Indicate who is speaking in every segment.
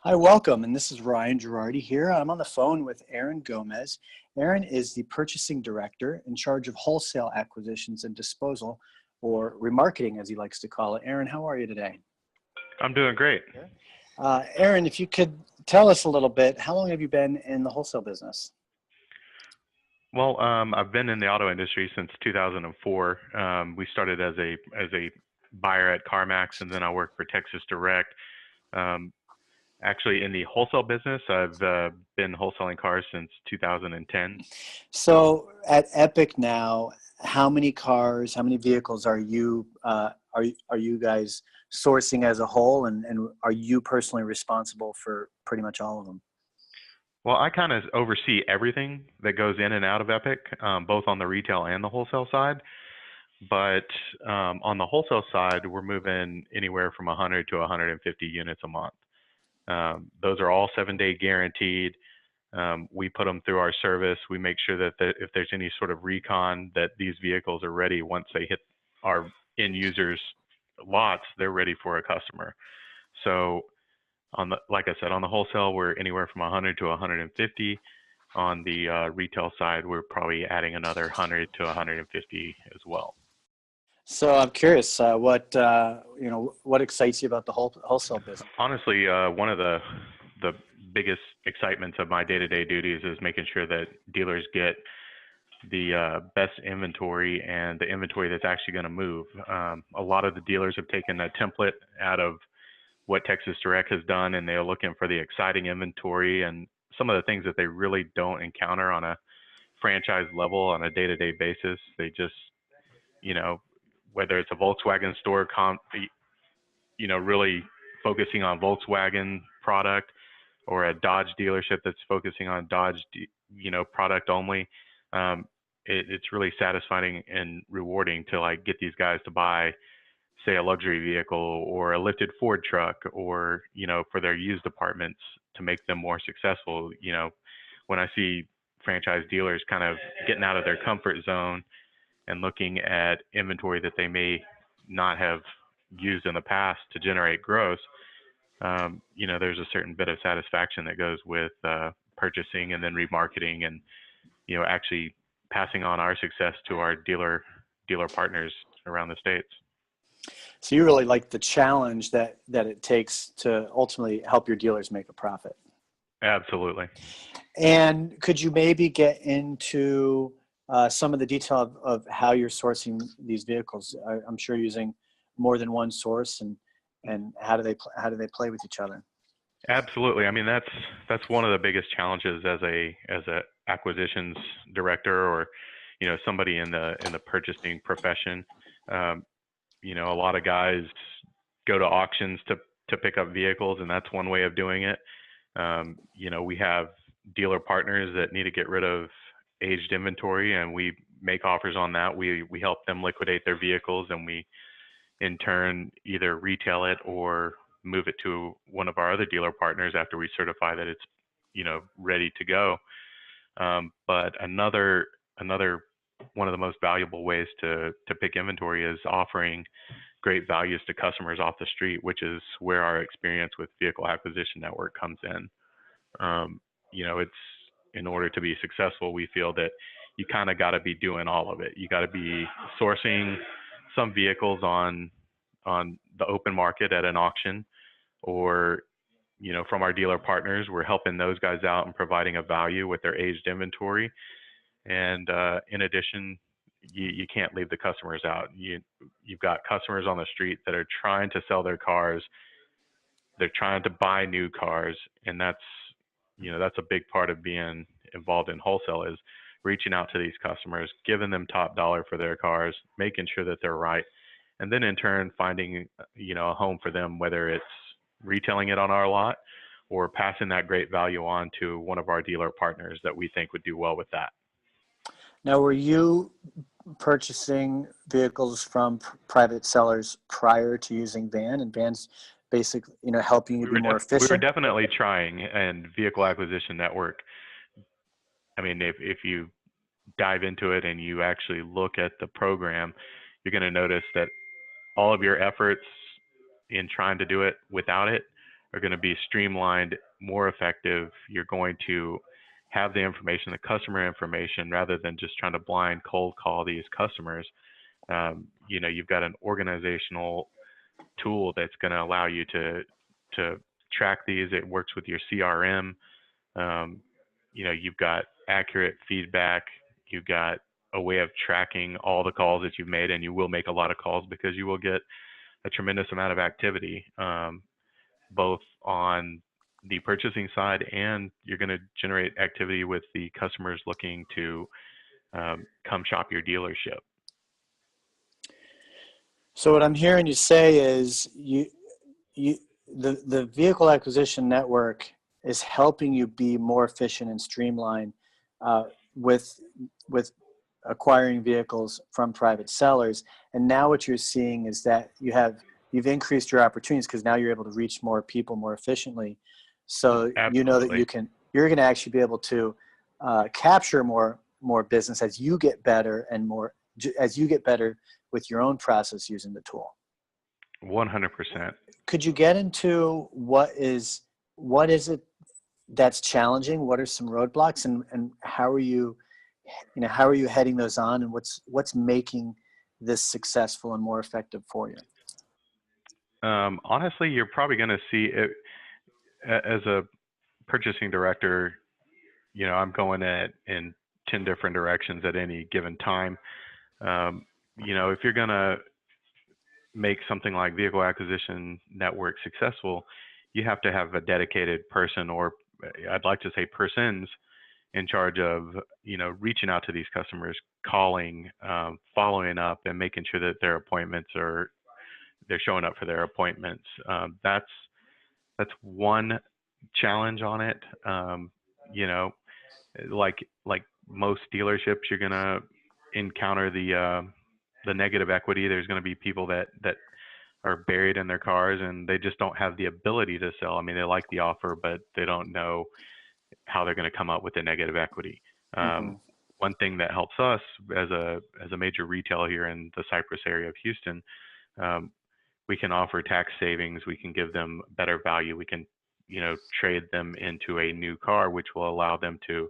Speaker 1: Hi, welcome. And this is Ryan Gerardi here. I'm on the phone with Aaron Gomez. Aaron is the purchasing director in charge of wholesale acquisitions and disposal, or remarketing, as he likes to call it. Aaron, how are you today?
Speaker 2: I'm doing great.
Speaker 1: Aaron, if you could tell us a little bit, how long have you been in the wholesale business?
Speaker 2: Well, I've been in the auto industry since 2004. We started as a buyer at CarMax, and then I worked for Texas Direct. Um, Actually, in the wholesale business, I've been wholesaling cars since 2010.
Speaker 1: So at Epic now, how many cars, how many vehicles are you guys sourcing as a whole, and are you personally responsible for pretty much all of them?
Speaker 2: Well, I kind of oversee everything that goes in and out of Epic, both on the retail and the wholesale side. But on the wholesale side, we're moving anywhere from 100 to 150 units a month. Those are all 7-day guaranteed. We put them through our service. We make sure that if there's any sort of recon, that these vehicles are ready once they hit our end users' lots, they're ready for a customer. So like I said, on the wholesale, we're anywhere from 100 to 150. On the retail side, we're probably adding another 100 to 150 as well.
Speaker 1: So I'm curious, what excites you about the wholesale business?
Speaker 2: Honestly, one of the biggest excitements of my day-to-day duties is making sure that dealers get the best inventory and the inventory that's actually going to move. A lot of the dealers have taken a template out of what Texas Direct has done, and they're looking for the exciting inventory and some of the things that they really don't encounter on a franchise level on a day-to-day basis. They just, you know, whether it's a Volkswagen store, really focusing on Volkswagen product, or a Dodge dealership that's focusing on Dodge, product only. Um, it's really satisfying and rewarding to like get these guys to buy, say, a luxury vehicle or a lifted Ford truck, or for their used departments to make them more successful. When I see franchise dealers kind of getting out of their comfort zone and looking at inventory that they may not have used in the past to generate gross, there's a certain bit of satisfaction that goes with purchasing and then remarketing, and actually passing on our success to our dealer partners around the states.
Speaker 1: So you really like the challenge that it takes to ultimately help your dealers make a profit.
Speaker 2: Absolutely.
Speaker 1: And could you maybe get into some of the detail of how you're sourcing these vehicles? I'm sure using more than one source, and how do they play with each other?
Speaker 2: Absolutely. I mean, that's one of the biggest challenges as a acquisitions director, or somebody in the purchasing profession. Um, a lot of guys go to auctions to pick up vehicles, and that's one way of doing it. We have dealer partners that need to get rid of aged inventory, and we make offers on that. We help them liquidate their vehicles, and we in turn either retail it or move it to one of our other dealer partners after we certify that it's ready to go. But another one of the most valuable ways to pick inventory is offering great values to customers off the street, which is where our experience with Vehicle Acquisition Network comes in. It's in order to be successful, we feel that you kind of got to be doing all of it. You got to be sourcing some vehicles on the open market at an auction, or from our dealer partners. We're helping those guys out and providing a value with their aged inventory. And in addition, you can't leave the customers out. You've got customers on the street that are trying to sell their cars. They're trying to buy new cars, and that's a big part of being involved in wholesale, is reaching out to these customers, giving them top dollar for their cars, making sure that they're right, and then in turn finding a home for them, whether it's retailing it on our lot or passing that great value on to one of our dealer partners that we think would do well with that.
Speaker 1: Now, were you purchasing vehicles from private sellers prior to using Van, and Van's basically, helping you be more
Speaker 2: We were
Speaker 1: efficient?
Speaker 2: definitely trying, and Vehicle Acquisition Network, I mean, if you dive into it and you actually look at the program, you're going to notice that all of your efforts in trying to do it without it are going to be streamlined, more effective. You're going to have the information, the customer information, rather than just trying to blind cold call these customers. You've got an organizational tool that's going to allow you to track these. It works with your CRM. Um, you've got accurate feedback. You've got a way of tracking all the calls that you've made, and you will make a lot of calls because you will get a tremendous amount of activity, both on the purchasing side, and you're going to generate activity with the customers looking to come shop your dealership.
Speaker 1: So what I'm hearing you say is the vehicle acquisition network is helping you be more efficient and streamlined with acquiring vehicles from private sellers. And now what you're seeing is that you've increased your opportunities because now you're able to reach more people more efficiently. So
Speaker 2: Absolutely.
Speaker 1: you know that you're going to actually be able to capture more business as you get better with your own process using the tool.
Speaker 2: 100%.
Speaker 1: Could you get into what is it that's challenging? What are some roadblocks, and how are you heading those on, and what's making this successful and more effective for you?
Speaker 2: Honestly, you're probably going to see it as a purchasing director. I'm going in 10 different directions at any given time. If you're going to make something like vehicle acquisition network successful, you have to have a dedicated person, or I'd like to say persons, in charge of reaching out to these customers, calling, following up, and making sure that their appointments they're showing up for their appointments. That's one challenge on it. Like most dealerships, you're gonna encounter the negative equity. There's gonna be people that are buried in their cars and they just don't have the ability to sell. I mean, they like the offer, but they don't know how they're going to come up with the negative equity.
Speaker 1: Mm-hmm.
Speaker 2: One thing that helps us as a major retailer here in the Cypress area of Houston, we can offer tax savings. We can give them better value. We can, trade them into a new car, which will allow them to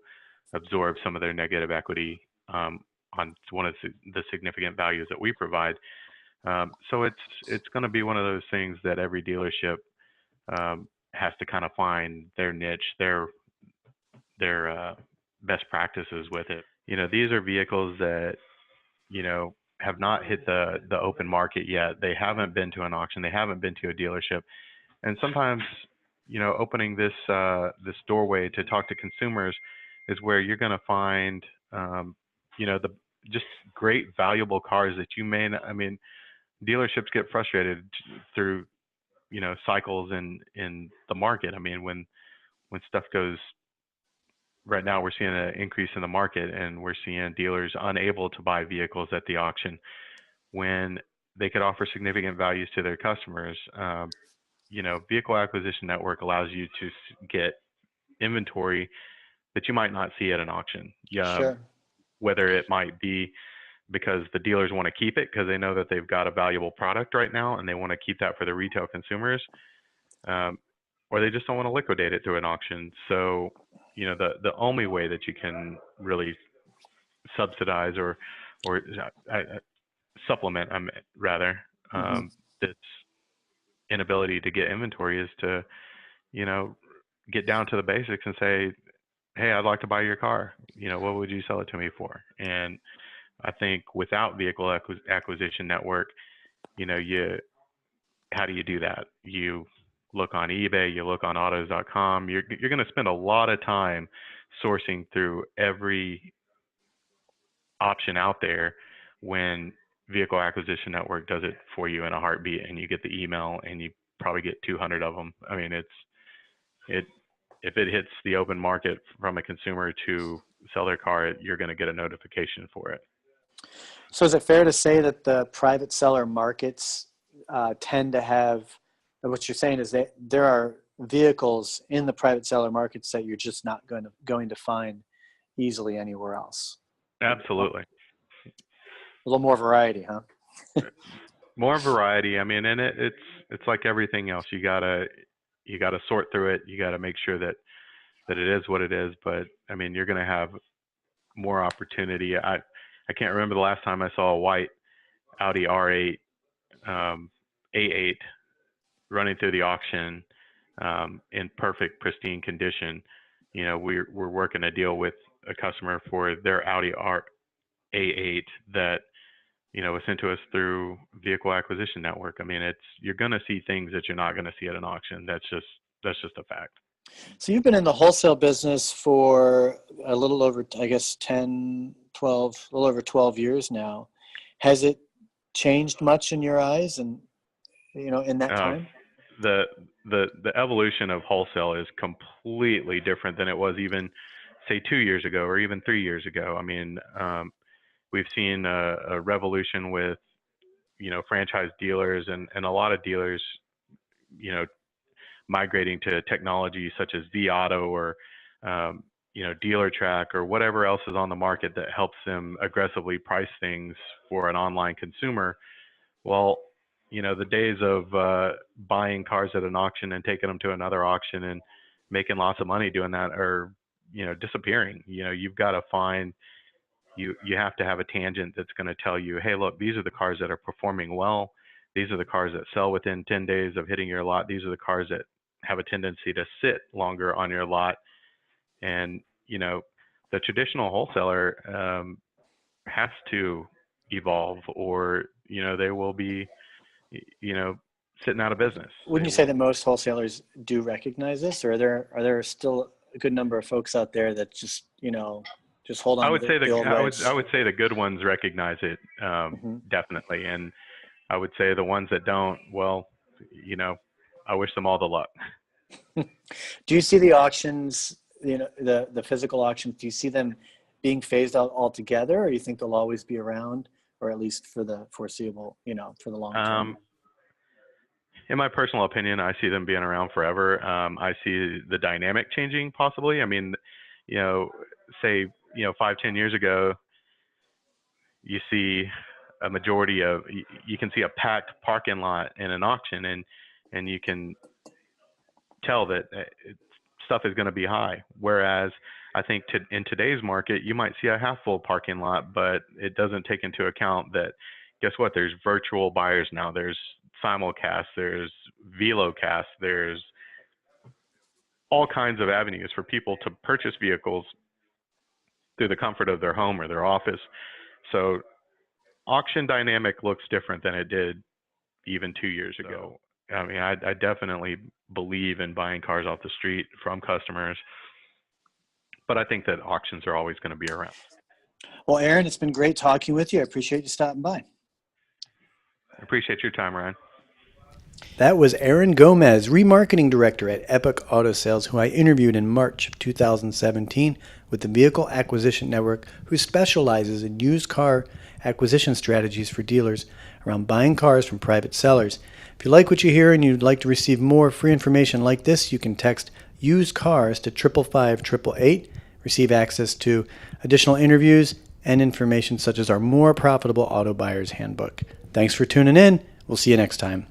Speaker 2: absorb some of their negative equity on one of the significant values that we provide. So it's going to be one of those things that every dealership has to kind of find their niche, their best practices with it. These are vehicles that have not hit the open market yet. They haven't been to an auction. They haven't been to a dealership, and sometimes opening this doorway to talk to consumers is where you're going to find the just great valuable cars that you may not, I mean, dealerships get frustrated through cycles in the market. I mean, when stuff goes right now, we're seeing an increase in the market, and we're seeing dealers unable to buy vehicles at the auction when they could offer significant values to their customers. Vehicle acquisition network allows you to get inventory that you might not see at an auction.
Speaker 1: Sure.
Speaker 2: Whether it might be because the dealers want to keep it because they know that they've got a valuable product right now and they want to keep that for the retail consumers, or they just don't want to liquidate it through an auction. So, the only way that you can really subsidize or supplement, rather,
Speaker 1: Mm-hmm.
Speaker 2: this inability to get inventory is to, get down to the basics and say, hey, I'd like to buy your car. What would you sell it to me for? And I think without vehicle acquisition network, how do you do that? You look on eBay, you look on autos.com. You're going to spend a lot of time sourcing through every option out there when vehicle acquisition network does it for you in a heartbeat, and you get the email and you probably get 200 of them. I mean, if it hits the open market from a consumer to sell their car, you're going to get a notification for it.
Speaker 1: So is it fair to say that the private seller markets tend to have, what you're saying is that there are vehicles in the private seller markets that you're just not going to find easily anywhere else?
Speaker 2: Absolutely.
Speaker 1: A little more variety, huh?
Speaker 2: More variety. I mean, and it's like everything else. You gotta you got to sort through it. You got to make sure that it is what it is. But I mean, you're going to have more opportunity. I can't remember the last time I saw a white Audi R8 A8 running through the auction in perfect, pristine condition. You know, we're working a deal with a customer for their Audi A8 that, you know, was sent to us through Vehicle Acquisition Network. I mean, you're going to see things that you're not going to see at an auction. That's just a fact.
Speaker 1: So you've been in the wholesale business for a little over, I guess, 10, 12, a little over 12 years now. Has it changed much in your eyes and, you know, in that time?
Speaker 2: The evolution of wholesale is completely different than it was even, say, 2 years ago or even 3 years ago. I mean, we've seen a revolution with, you know, franchise dealers and a lot of dealers, you know, migrating to technology such as vAuto or, you know, Dealer Track or whatever else is on the market that helps them aggressively price things for an online consumer. Well, you know, the days of buying cars at an auction and taking them to another auction and making lots of money doing that are, you know, disappearing. You know, you've got to find, you have to have a tangent that's going to tell you, hey, look, these are the cars that are performing well. These are the cars that sell within 10 days of hitting your lot. These are the cars that have a tendency to sit longer on your lot. And, you know, the traditional wholesaler has to evolve, or, you know, they will be, you know, sitting out of business.
Speaker 1: Wouldn't you say that most wholesalers do recognize this, or are there still a good number of folks out there that just, you know, just hold on
Speaker 2: I
Speaker 1: to
Speaker 2: would say
Speaker 1: the old ways?
Speaker 2: I would say the good ones recognize it, definitely, and I would say the ones that don't, well, you know, I wish them all the luck.
Speaker 1: Do you see the auctions, you know, the physical auctions, do you see them being phased out altogether, or you think they'll always be around, or at least for the foreseeable, you know, for the long term?
Speaker 2: In my personal opinion, I see them being around forever. I see the dynamic changing possibly. I mean, you know, say, you know, 5, 10 years ago, you see a majority of, you can see a packed parking lot in an auction, and you can tell that stuff is going to be high. Whereas I think in today's market, you might see a half full parking lot, but it doesn't take into account that, guess what? There's virtual buyers now. There's simulcast, there's velocast, there's all kinds of avenues for people to purchase vehicles through the comfort of their home or their office. So auction dynamic looks different than it did even 2 years ago. I mean, I definitely believe in buying cars off the street from customers, but I think that auctions are always going to be around.
Speaker 1: Well, Aaron, it's been great talking with you. I appreciate you stopping by.
Speaker 2: I appreciate your time, Ryan.
Speaker 1: That was Aaron Gomez, Remarketing Director at Epic Auto Sales, who I interviewed in March of 2017 with the Vehicle Acquisition Network, who specializes in used car acquisition strategies for dealers around buying cars from private sellers. If you like what you hear and you'd like to receive more free information like this, you can text used cars to 555-888, receive access to additional interviews and information such as our More Profitable Auto Buyer's Handbook. Thanks for tuning in. We'll see you next time.